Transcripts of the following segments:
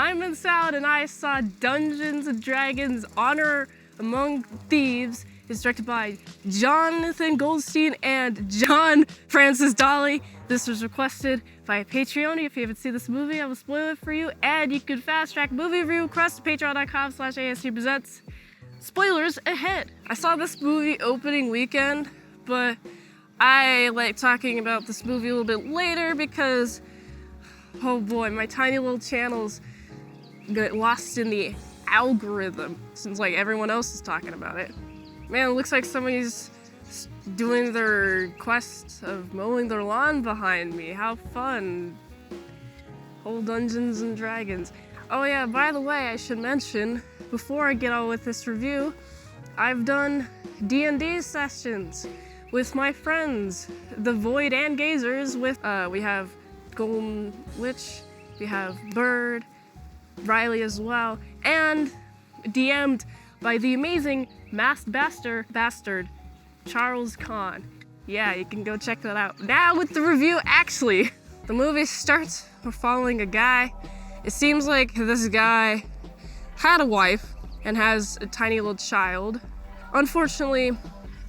I'm Mint Salad, and I saw Dungeons & Dragons Honor Among Thieves. It's directed by Jonathan Goldstein and John Francis Dolly. This was requested by Patreon. If you haven't seen this movie, I will spoil it for you. And you can fast track movie review across to patreon.com/ASEPresents. Spoilers ahead. I saw this movie opening weekend, but I like talking about this movie a little bit later because, oh boy, my tiny little channels get lost in the algorithm since like everyone else is talking about it. Man, it looks like somebody's doing their quest of mowing their lawn behind me. How fun. Whole Dungeons and Dragons. Oh yeah, by the way, I should mention, before I get on with this review, I've done D&D sessions with my friends, the Void and Gazers, with, we have Golden Witch, we have Bird, Riley as well, and DM'd by the amazing masked bastard, Charles Kahn. Yeah, you can go check that out. Now with the review, actually, the movie starts with following a guy. It seems like this guy had a wife and has a tiny little child. Unfortunately,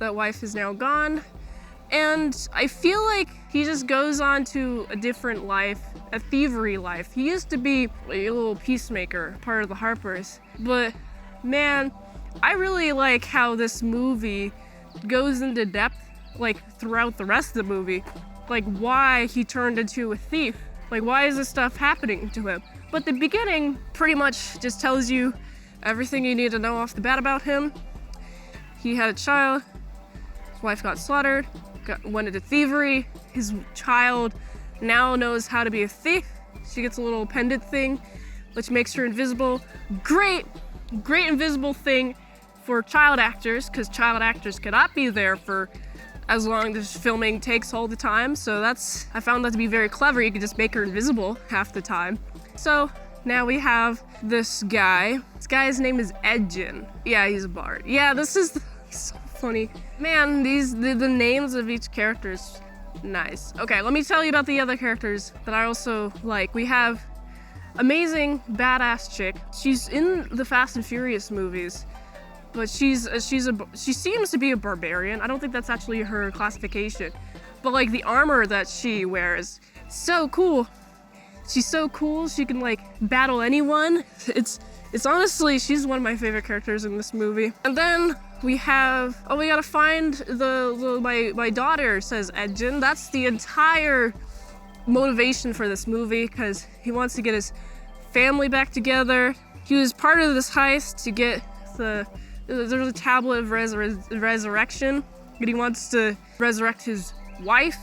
that wife is now gone, and I feel like he just goes on to a different life, a thievery life. He used to be a little peacemaker, part of the Harpers, but man, I really like how this movie goes into depth, like throughout the rest of the movie, like why he turned into a thief, like why is this stuff happening to him. But the beginning pretty much just tells you everything you need to know off the bat about him. He had a child, his wife got slaughtered, went into thievery, his child now knows how to be a thief. She gets a little pendant thing, which makes her invisible. Great invisible thing for child actors, because child actors cannot be there for as long as filming takes all the time. So I found that to be very clever. You could just make her invisible half the time. So now we have this guy. This guy's name is Edgin. Yeah, he's a bard. Yeah, this is so funny. Man, the names of each character is nice. Okay, let me tell you about the other characters that I also like. We have amazing badass chick. She's in the Fast and Furious movies, but she seems to be a barbarian. I don't think that's actually her classification, but like the armor that she wears, so cool. She's so cool. She can like battle anyone. It's honestly, she's one of my favorite characters in this movie. And then we have, we gotta find my daughter, says Edgin. That's the entire motivation for this movie, because he wants to get his family back together. He was part of this heist to get there's a tablet of resurrection, and he wants to resurrect his wife.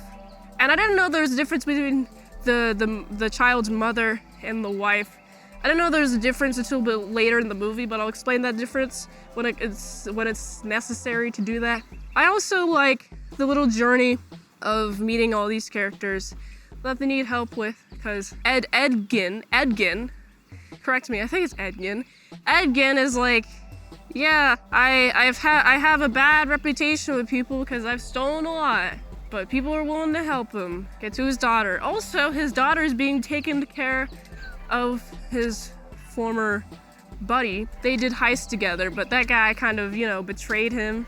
And I didn't know there was a difference between the child's mother and the wife. I didn't know there was a difference until a bit later in the movie, but I'll explain that difference when it's necessary to do that. I also like the little journey of meeting all these characters that they need help with, because Edgin, correct me, I think it's Edgin. Edgin is like, yeah, I have a bad reputation with people because I've stolen a lot, but people are willing to help him get to his daughter. Also, his daughter is being taken care of his former buddy. They did heist together, but that guy kind of, betrayed him.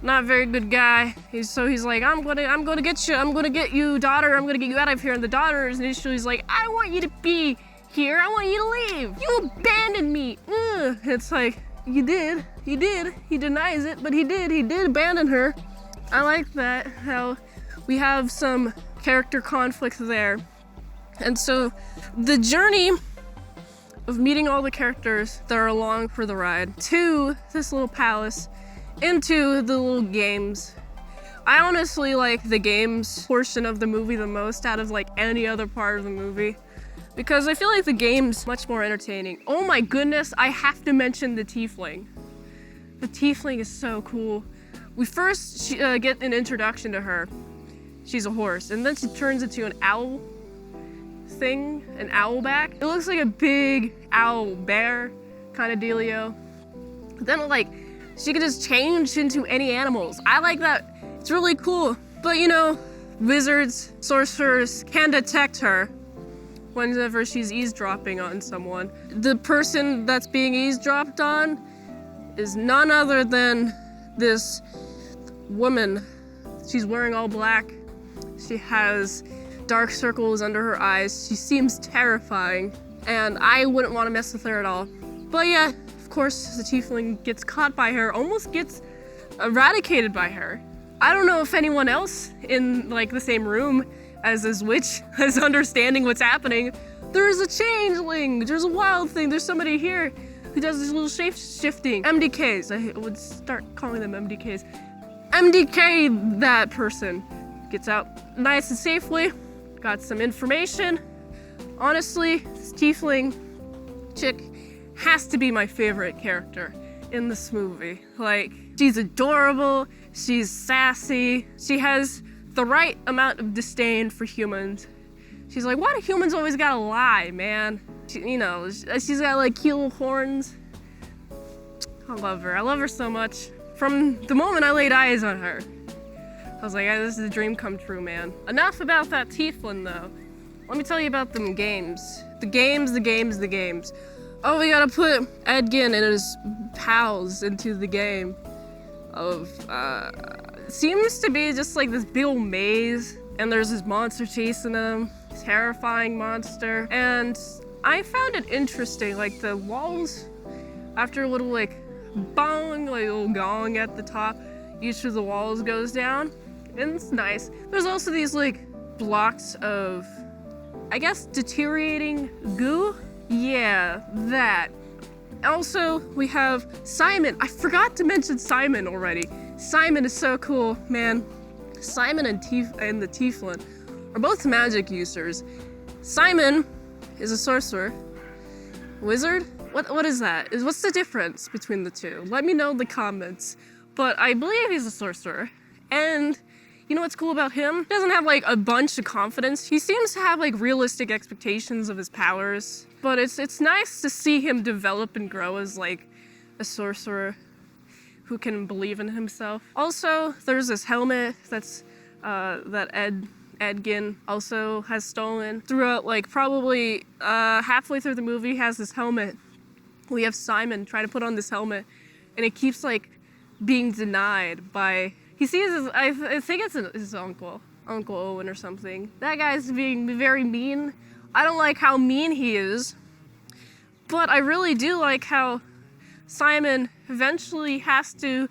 Not a very good guy. He's like, I'm gonna get you. I'm gonna get you, daughter. I'm gonna get you out of here. And the daughter is initially like, I don't want you to be here. I want you to leave. You abandoned me. Ugh. It's like, you did. He denies it, but he did abandon her. I like that, how we have some character conflict there. And so the journey of meeting all the characters that are along for the ride to this little palace, into the little games. I honestly like the games portion of the movie the most out of like any other part of the movie, because I feel like the game's much more entertaining. Oh my goodness, I have to mention the Tiefling. The Tiefling is so cool. We first get an introduction to her. She's a horse, and then she turns into an owl thing, an owlback. It looks like a big owl bear kind of dealio. Then she can just change into any animals. I like that. It's really cool. But wizards, sorcerers can detect her whenever she's eavesdropping on someone. The person that's being eavesdropped on is none other than this woman. She's wearing all black. She has dark circles under her eyes. She seems terrifying, and I wouldn't want to mess with her at all. But yeah, of course, the tiefling gets caught by her, almost gets eradicated by her. I don't know if anyone else in like the same room as this witch is understanding what's happening. There's a changeling, there's a wild thing, there's somebody here who does this little shape-shifting. MDKs, I would start calling them MDKs. MDK that person. Gets out nice and safely, got some information. Honestly, this tiefling chick has to be my favorite character in this movie. Like, she's adorable, she's sassy, she has the right amount of disdain for humans. She's like, why do humans always gotta lie, man? She's got like cute little horns. I love her so much. From the moment I laid eyes on her, I was like, this is a dream come true, man. Enough about that tiefling though. Let me tell you about them games. The games. Oh, we gotta put Edgin and his pals into the game of, seems to be just like this big old maze, and there's this monster chasing them, terrifying monster. And I found it interesting, like the walls, after a little like bong, like a little gong at the top, each of the walls goes down, and it's nice. There's also these like blocks of, I guess, deteriorating goo. Yeah, that. Also, we have Simon. I forgot to mention Simon already. Simon is so cool, man. Simon and the Tiefling are both magic users. Simon is a sorcerer. Wizard? What is that? What's the difference between the two? Let me know in the comments. But I believe he's a sorcerer. And you know what's cool about him? He doesn't have like a bunch of confidence. He seems to have like realistic expectations of his powers. But it's nice to see him develop and grow as like a sorcerer who can believe in himself. Also, there's this helmet that's that Edgin also has stolen. Throughout like probably halfway through the movie, he has this helmet. We have Simon try to put on this helmet, and it keeps like being denied by, he sees his, I think it's his Uncle Owen or something. That guy's being very mean. I don't like how mean he is, but I really do like how Simon eventually has to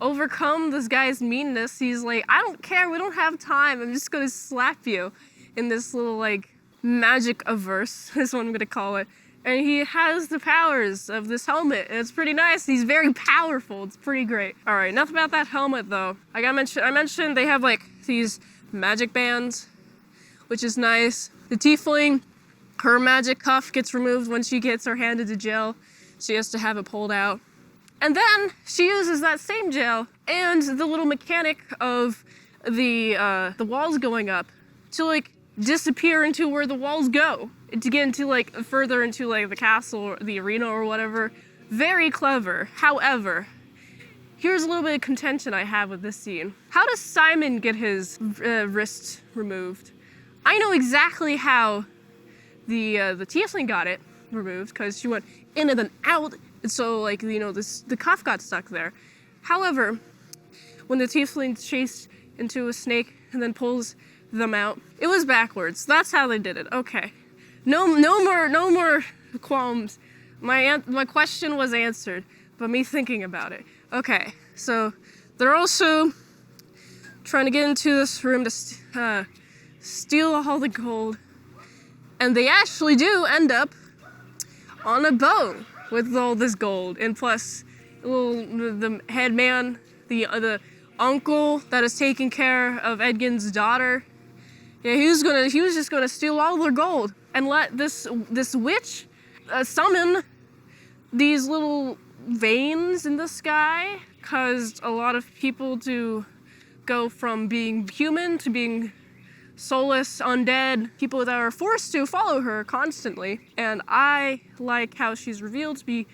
overcome this guy's meanness. He's like, I don't care, we don't have time, I'm just gonna slap you in this little like magic averse, is what I'm gonna call it. And he has the powers of this helmet, and it's pretty nice. He's very powerful, it's pretty great. All right, enough about that helmet though. I mentioned they have like these magic bands, which is nice. The tiefling, her magic cuff gets removed when she gets her handed to jail. She has to have it pulled out. And then she uses that same gel and the little mechanic of the walls going up to like disappear into where the walls go, to get into like further into like the castle or the arena or whatever. Very clever. However, here's a little bit of contention I have with this scene. How does Simon get his wrist removed? I know exactly how the tiefling got it removed, because she went in and then out, and so like, you know, the cuff got stuck there. However, when the tiefling chased into a snake and then pulls them out, it was backwards. That's how they did it. Okay, no more qualms. My question was answered, but me thinking about it. Okay, so they're also trying to get into this room to steal all the gold, and they actually do end up on a boat with all this gold, and plus the head man, the uncle that is taking care of Edgin's daughter. Yeah, he was just gonna steal all their gold and let this witch summon these little veins in the sky, caused a lot of people to go from being human to being soulless, undead, people that are forced to follow her constantly. And I like how she's revealed to be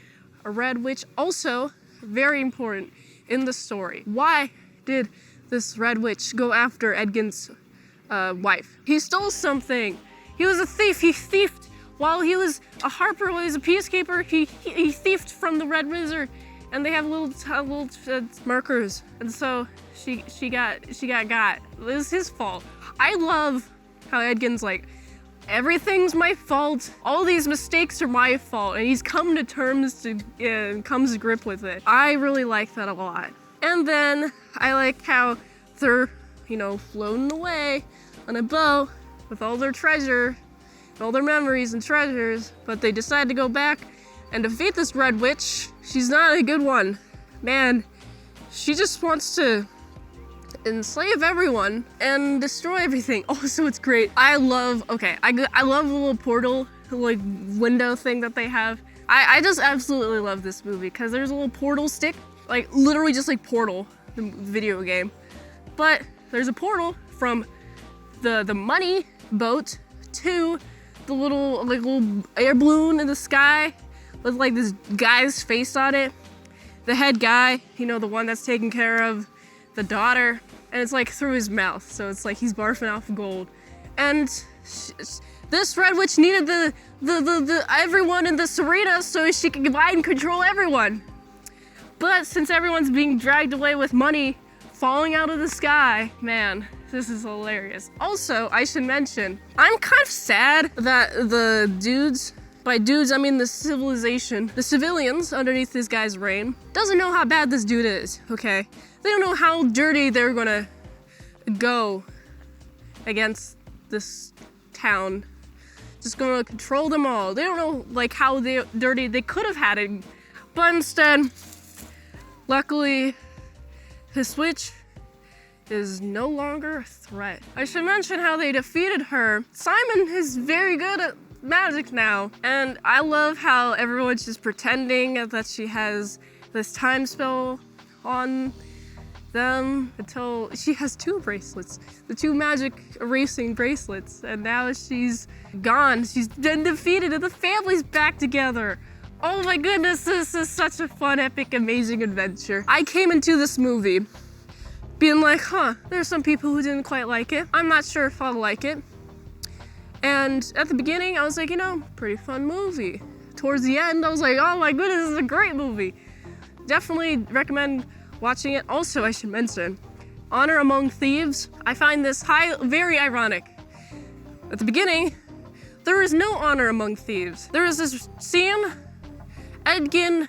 a red witch. Also, very important in the story. Why did this red witch go after Edgin's wife? He stole something. He was a thief. He thiefed while he was a harper, while he was a peacekeeper. He thiefed from the Red Wizard, and they have little markers, and so she got. It was his fault. I love how Edgin's like, everything's my fault. All these mistakes are my fault, and he's come to terms comes to grip with it. I really like that a lot. And then I like how they're, floating away on a boat with all their treasure, and all their memories and treasures, but they decide to go back and defeat this Red Witch. She's not a good one. Man, she just wants to enslave everyone and destroy everything. Also, it's great. I love the little portal, like, window thing that they have. I just absolutely love this movie because there's a little portal stick, like literally just like Portal, the video game. But there's a portal from the money boat to the little air balloon in the sky with like this guy's face on it. The head guy, the one that's taking care of the daughter, and it's like through his mouth, so it's like he's barfing off gold. And this Red Witch needed the everyone in this arena so she could divide and control everyone. But since everyone's being dragged away with money falling out of the sky, man, this is hilarious. Also, I should mention, I'm kind of sad that the dudes, by dudes I mean the civilization, the civilians underneath this guy's reign, doesn't know how bad this dude is, okay? They don't know how dirty they're gonna go against this town. Just gonna control them all. They don't know like how dirty they could have had it, but instead, luckily, his witch is no longer a threat. I should mention how they defeated her. Simon is very good at magic now, and I love how everyone's just pretending that she has this time spell on them until she has 2 bracelets, the 2 magic erasing bracelets, and now she's gone. She's been defeated and the family's back together. Oh my goodness, this is such a fun, epic, amazing adventure. I came into this movie being like, there's some people who didn't quite like it. I'm not sure if I'll like it. And at the beginning, I was like, pretty fun movie. Towards the end, I was like, oh my goodness, this is a great movie. Definitely recommend watching it. Also, I should mention, Honor Among Thieves. I find this very ironic. At the beginning, there is no honor among thieves. There is this scene, Edgin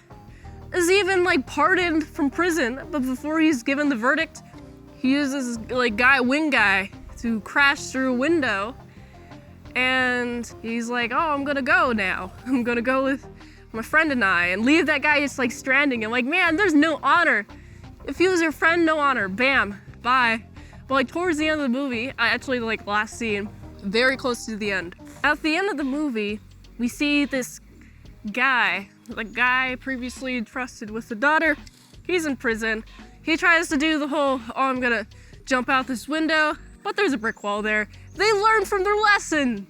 is even like pardoned from prison, but before he's given the verdict, he uses like wing guy to crash through a window, and he's like, oh, I'm gonna go now. I'm gonna go with my friend and I, and leave that guy just like stranding. I'm like, man, there's no honor. If he was your friend, no honor. Bam, bye. But like towards the end of the movie, last scene, very close to the end. At the end of the movie, we see this guy, the guy previously entrusted with the daughter. He's in prison. He tries to do the whole, I'm gonna jump out this window, but there's a brick wall there. They learn from their lesson.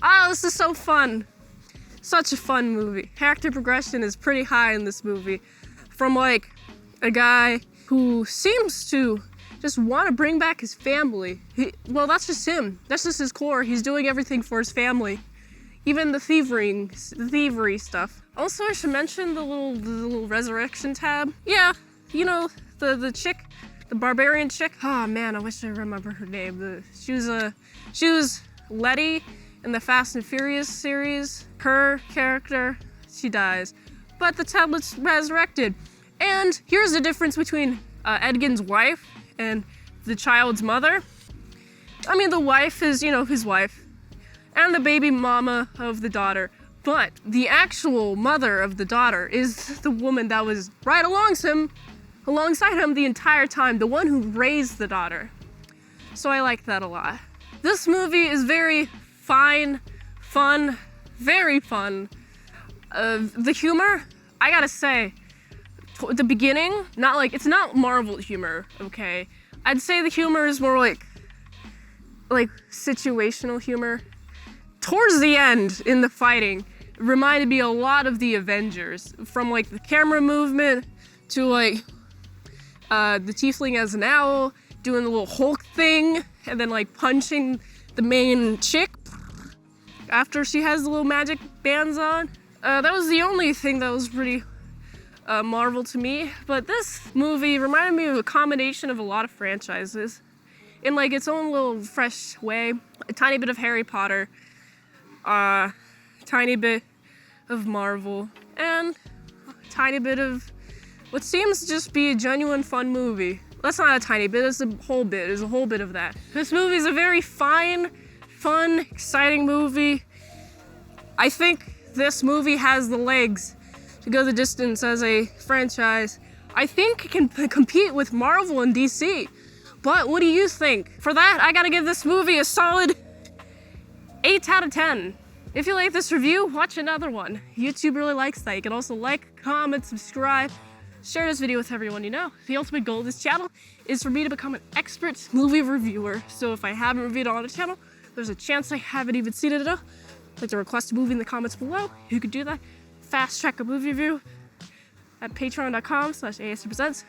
Oh, this is so fun. Such a fun movie. Character progression is pretty high in this movie. From like a guy who seems to just want to bring back his family. That's just him. That's just his core. He's doing everything for his family. Even the thievery stuff. Also, I should mention the little resurrection tab. Yeah, the chick, the barbarian chick. Oh man, I wish I remember her name. She was Letty in the Fast and Furious series. Her character, she dies, but the tablet's resurrected. And here's the difference between Edgin's wife and the child's mother. I mean, the wife is, his wife, and the baby mama of the daughter. But the actual mother of the daughter is the woman that was right alongside him the entire time, the one who raised the daughter. So I like that a lot. This movie is very fun, very fun. The humor, I gotta say, the beginning, it's not Marvel humor, okay? I'd say the humor is more like situational humor. Towards the end, in the fighting, it reminded me a lot of the Avengers, from like the camera movement to like the Tiefling as an owl, doing the little Hulk thing, and then like punching the main chick. after she has the little magic bands on. That was the only thing that was pretty Marvel to me. But this movie reminded me of a combination of a lot of franchises in like its own little fresh way. A tiny bit of Harry Potter, tiny bit of Marvel, and a tiny bit of what seems to just be a genuine fun movie. That's not a tiny bit, it's a whole bit. There's a whole bit of that. This movie is a very fine, fun, exciting movie. I think this movie has the legs to go the distance as a franchise. I think it can compete with Marvel and DC. But what do you think? For that, I gotta give this movie a solid 8 out of 10. If you like this review, watch another one. YouTube really likes that. You can also like, comment, subscribe, share this video with everyone you know. The ultimate goal of this channel is for me to become an expert movie reviewer. So if I haven't reviewed it on the channel, there's a chance I haven't even seen it at all. Like to request a movie in the comments below. You could do that. Fast track a movie review at patreon.com/ASEPresents.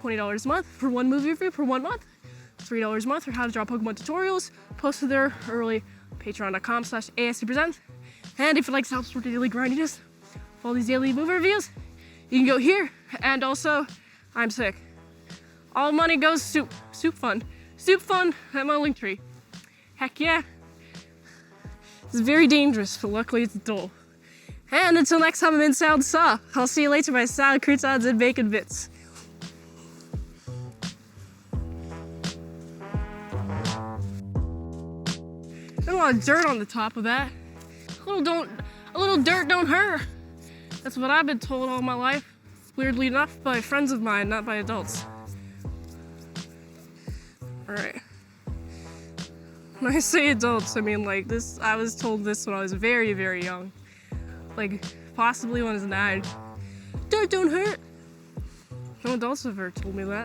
$20 a month for one movie review per 1 month. $3 a month for how to draw Pokemon tutorials posted there early. Patreon.com/ASEPresents. And if you'd like to help support the daily grindiness of all these daily movie reviews, you can go here. And also, I'm sick. All money goes soup fund at my link tree. Heck yeah. It's very dangerous, but luckily it's dull. And until next time I'm in Sound Saw, I'll see you later, my salad, croutons, and bacon bits. There's a lot of dirt on the top of that. A little dirt don't hurt. That's what I've been told all my life. Weirdly enough, by friends of mine, not by adults. Alright. When I say adults, I mean like this, I was told this when I was very, very young. Like, possibly when I was 9. Dirt don't hurt. No adults have ever told me that.